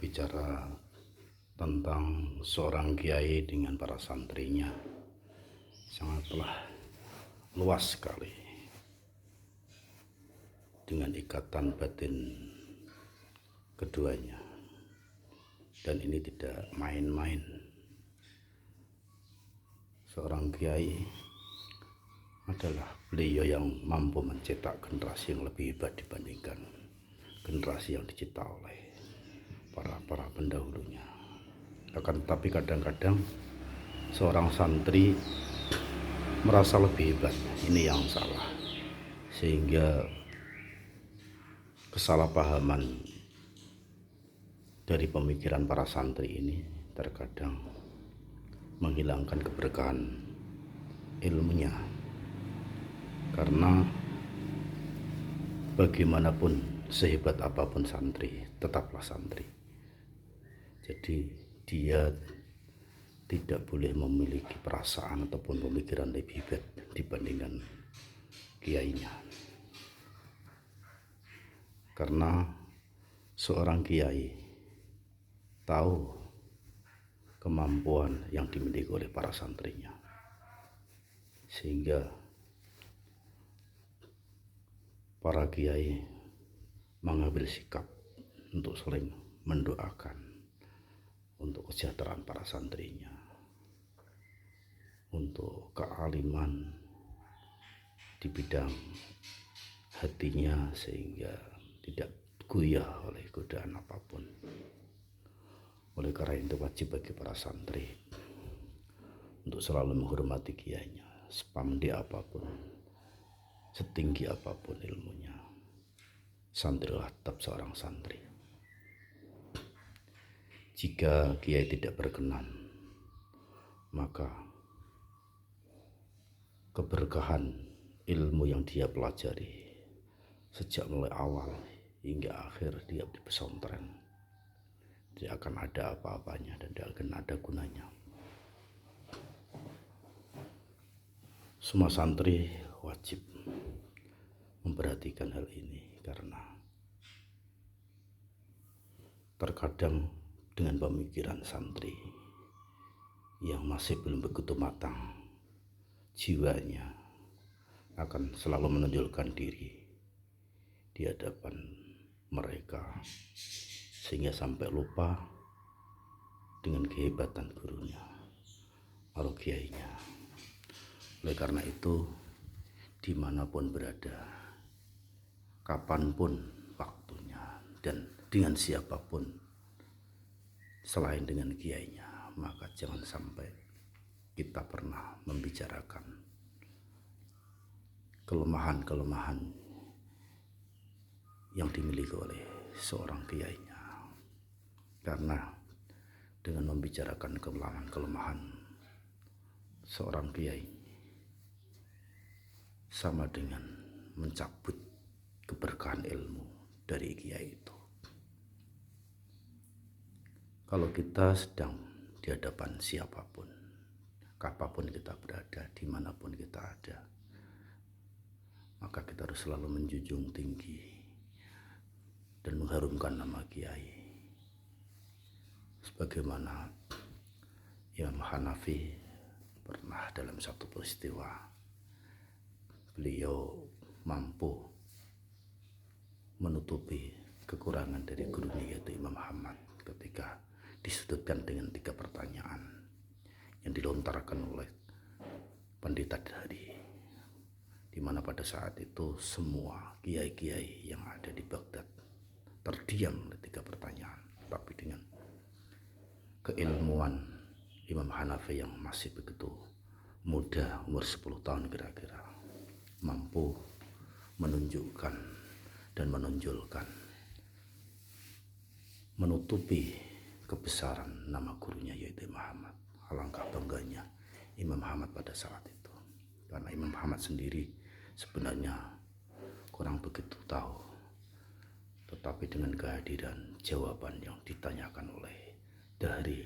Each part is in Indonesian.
bicara tentang seorang kiai dengan para santrinya sangatlah luas sekali dengan ikatan batin keduanya, dan ini tidak main-main. Seorang kiai adalah beliau yang mampu mencetak generasi yang lebih hebat dibandingkan generasi yang dicipta oleh para pendahulunya. Akan tetapi kadang-kadang seorang santri merasa lebih hebat, ini yang salah, sehingga kesalahpahaman dari pemikiran para santri ini terkadang menghilangkan keberkahan ilmunya. Karena bagaimanapun sehebat apapun santri, tetaplah santri. Jadi dia tidak boleh memiliki perasaan ataupun pemikiran lebih hebat dibandingkan kiainya. Karena seorang kiai tahu kemampuan yang dimiliki oleh para santrinya, sehingga para kiai mengambil sikap untuk saling mendoakan untuk kesejahteraan para santrinya, untuk kealiman di bidang hatinya, sehingga tidak goyah oleh godaan apapun. Oleh karena itu wajib bagi para santri untuk selalu menghormati kiainya, sepamdi apapun, setinggi apapun ilmunya. Santrilah tetap seorang santri. Jika kiai tidak berkenan, maka keberkahan ilmu yang dia pelajari sejak mulai awal hingga akhir dia di pesantren tidak akan ada apa-apanya dan tidak akan ada gunanya. Semua santri wajib memperhatikan hal ini, karena terkadang dengan pemikiran santri yang masih belum begitu matang, jiwanya akan selalu menonjolkan diri di hadapan mereka, sehingga sampai lupa dengan kehebatan gurunya atau kiainya. Oleh karena itu, dimanapun berada, kapanpun waktunya, dan dengan siapapun selain dengan kiainya, maka jangan sampai kita pernah membicarakan kelemahan-kelemahan yang dimiliki oleh seorang kiainya. Karena dengan membicarakan kelemahan seorang kiai sama dengan mencabut keberkahan ilmu dari kiai itu. Kalau kita sedang di hadapan siapapun, kapanpun kita berada, dimanapun kita ada, maka kita harus selalu menjunjung tinggi dan mengharumkan nama kiai. Sebagaimana Imam Hanafi pernah dalam satu peristiwa, beliau mampu menutupi kekurangan dari gurunya, yaitu Imam Ahmad, ketika disudutkan dengan 3 pertanyaan yang dilontarkan oleh pendeta dari, di mana pada saat itu semua kiai-kiai yang ada di Baghdad terdiam oleh 3 pertanyaan. Tapi dengan keilmuan Imam Hanafi yang masih begitu muda, umur 10 tahun kira-kira, mampu menunjukkan dan menonjolkan, menutupi kebesaran nama gurunya, yaitu Imam Ahmad. Alangkah bangganya Imam Ahmad pada saat itu, karena Imam Ahmad sendiri sebenarnya kurang begitu tahu, tetapi dengan kehadiran jawaban yang ditanyakan oleh dari,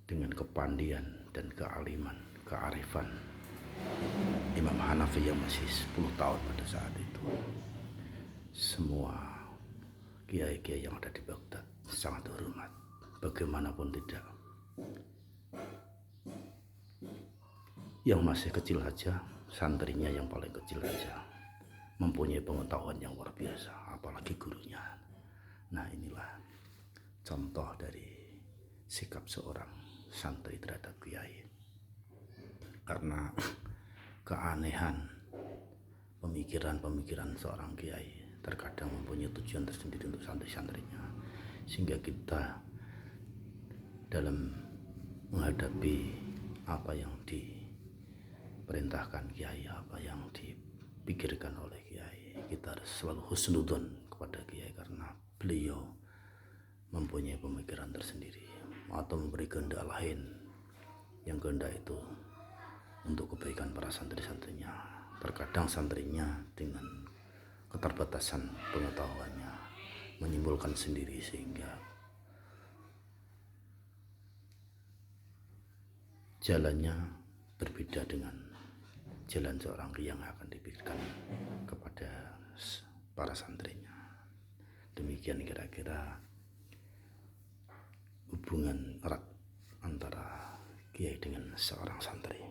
dengan kepandian dan kealiman, kearifan Imam Hanafi yang masih 10 tahun pada saat itu, semua kiai-kiai yang ada di Baghdad sangat hormat. Bagaimanapun tidak, yang masih kecil saja, santrinya yang paling kecil saja mempunyai pengetahuan yang luar biasa, apalagi gurunya. Nah, inilah contoh dari sikap seorang santri terhadap kiai. Karena keanehan pemikiran-pemikiran seorang kiai terkadang mempunyai tujuan tersendiri untuk santri-santrinya, sehingga kita dalam menghadapi apa yang diperintahkan kiai, apa yang dipikirkan oleh kiai, kita harus selalu husnudzon kepada kiai, karena beliau mempunyai pemikiran tersendiri atau memberi kehendak lain, yang kehendak itu untuk kebaikan para santri-santrinya. Terkadang santrinya dengan keterbatasan pengetahuannya menyimpulkan sendiri, sehingga jalannya berbeda dengan jalan seorang yang akan diberikan kepada para santrinya. Demikian kira-kira hubungan erat antara kiai dengan seorang santri.